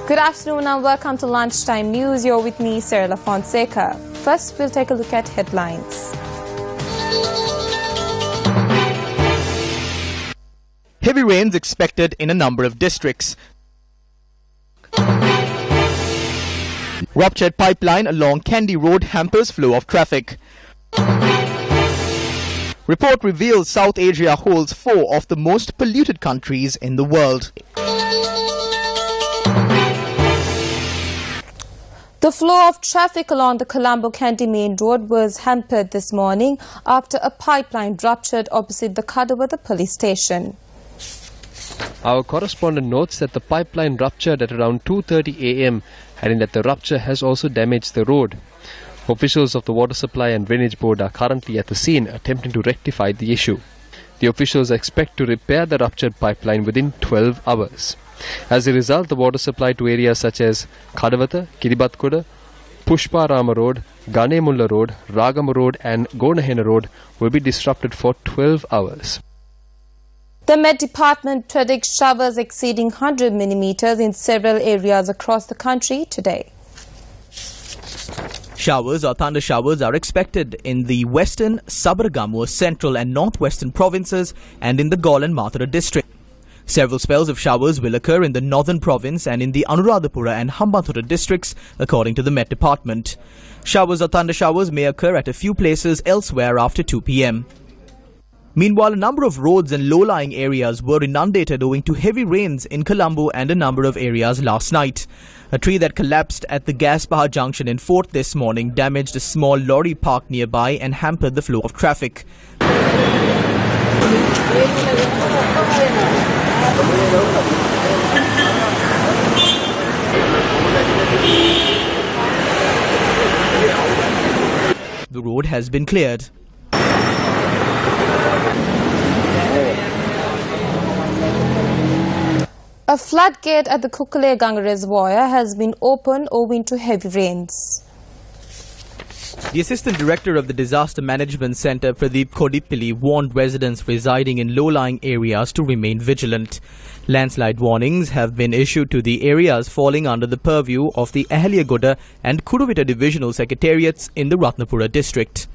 Good afternoon and welcome to Lunchtime News. You're with me, Sarah Fonseca. First, we'll take a look at headlines. Heavy rains expected in a number of districts. Ruptured pipeline along Kandy Road hampers flow of traffic. Report reveals South Asia holds 4 of the most polluted countries in the world. The flow of traffic along the Colombo-Kandy main road was hampered this morning after a pipeline ruptured opposite the Kadawada police station. Our correspondent notes that the pipeline ruptured at around 2:30 a.m. adding that the rupture has also damaged the road. Officials of the Water Supply and Drainage Board are currently at the scene attempting to rectify the issue. The officials expect to repair the ruptured pipeline within 12 hours. As a result, the water supply to areas such as Kadawata, Kiribatkoda, Pushparama Road, Ganemulla Road, Ragama Road and Gonahena Road will be disrupted for 12 hours. The Met Department predicts showers exceeding 100 millimeters in several areas across the country today. Showers or thunder showers are expected in the western, Sabaragamuwa, central and northwestern provinces and in the Galle and Mathura district. Several spells of showers will occur in the northern province and in the Anuradhapura and Hambantota districts, according to the Met Department. Showers or thunder showers may occur at a few places elsewhere after 2 p.m. Meanwhile, a number of roads and low-lying areas were inundated owing to heavy rains in Colombo and a number of areas last night. A tree that collapsed at the Gaspaha junction in Fort this morning damaged a small lorry parked nearby and hampered the flow of traffic. The road has been cleared. A floodgate at the Kukalegang Reservoir has been opened owing to heavy rains. The Assistant Director of the Disaster Management Centre, Pradeep Kodipilli, warned residents residing in low-lying areas to remain vigilant. Landslide warnings have been issued to the areas falling under the purview of the Ahaliagoda and Kuduvita Divisional Secretariats in the Ratnapura district.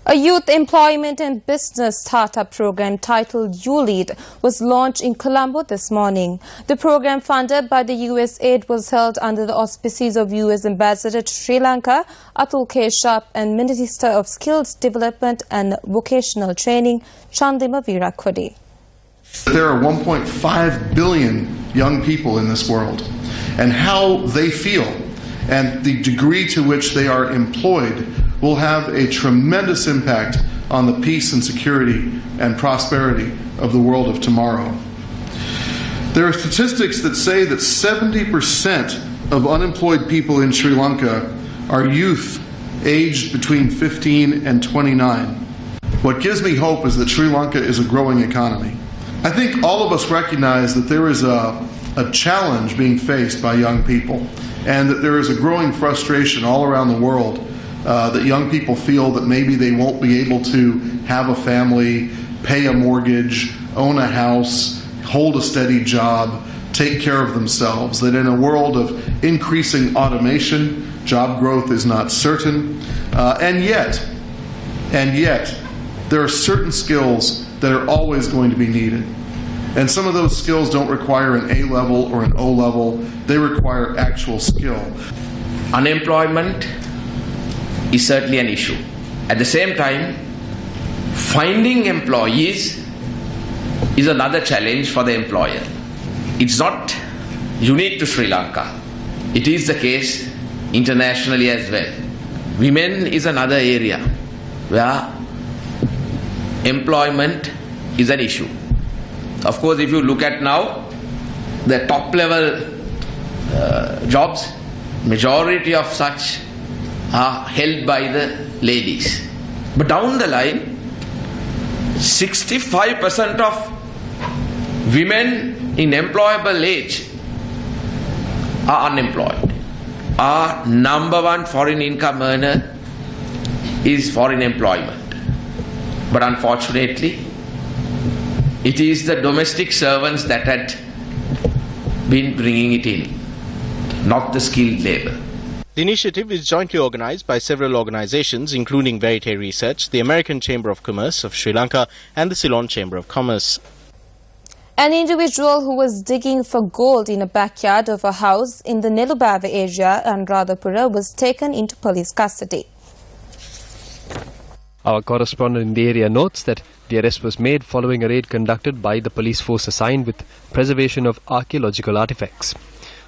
A youth employment and business startup program titled ULEAD was launched in Colombo this morning. The program, funded by the USAID, was held under the auspices of US Ambassador to Sri Lanka, Atul K. Sharp, and Minister of Skills Development and Vocational Training, Chandima Virakodi. There are 1.5 billion young people in this world, and how they feel and the degree to which they are employed will have a tremendous impact on the peace and security and prosperity of the world of tomorrow. There are statistics that say that 70% of unemployed people in Sri Lanka are youth aged between 15 and 29. What gives me hope is that Sri Lanka is a growing economy. I think all of us recognize that there is a challenge being faced by young people, and that there is a growing frustration all around the world that young people feel that maybe they won't be able to have a family, pay a mortgage, own a house, hold a steady job, take care of themselves, that in a world of increasing automation, job growth is not certain, and yet, there are certain skills that are always going to be needed. And some of those skills don't require an A level or an O level, they require actual skill. Unemployment is certainly an issue. At the same time, finding employees is another challenge for the employer. It's not unique to Sri Lanka. It is the case internationally as well. Women is another area where employment is an issue. Of course, if you look at now, the top level jobs, majority of such are held by the ladies. But down the line, 65% of women in employable age are unemployed. Our number one foreign income earner is foreign employment. But unfortunately, it is the domestic servants that had been bringing it in, not the skilled labour. The initiative is jointly organized by several organizations, including Verite Research, the American Chamber of Commerce of Sri Lanka and the Ceylon Chamber of Commerce. An individual who was digging for gold in a backyard of a house in the Nelubava area, Anuradhapura, was taken into police custody. Our correspondent in the area notes that the arrest was made following a raid conducted by the police force assigned with preservation of archaeological artifacts.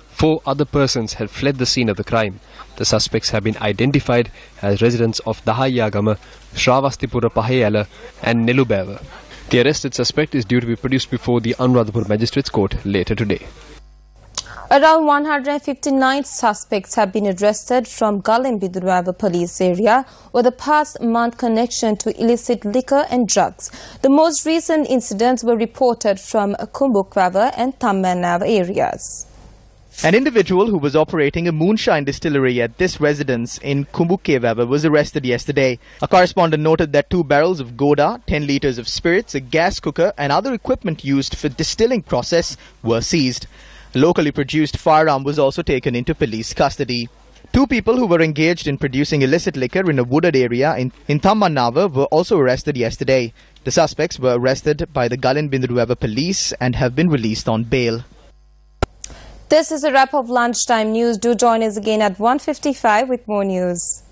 4 other persons had fled the scene of the crime. The suspects have been identified as residents of Dahayagama, Shravastipura Pahayala and Nelubava. The arrested suspect is due to be produced before the Anuradhapura Magistrates Court later today. Around 159 suspects have been arrested from Galembidurava police area over the past month connection to illicit liquor and drugs. The most recent incidents were reported from Kumbukwava and Tammanava areas. An individual who was operating a moonshine distillery at this residence in Kumbukevava was arrested yesterday. A correspondent noted that 2 barrels of Goda, 10 litres of spirits, a gas cooker and other equipment used for distilling process were seized. A locally produced firearm was also taken into police custody. 2 people who were engaged in producing illicit liquor in a wooded area in Tammanava were also arrested yesterday. The suspects were arrested by the Galembidurava police and have been released on bail. This is a wrap of lunchtime news. Do join us again at 1:55 with more news.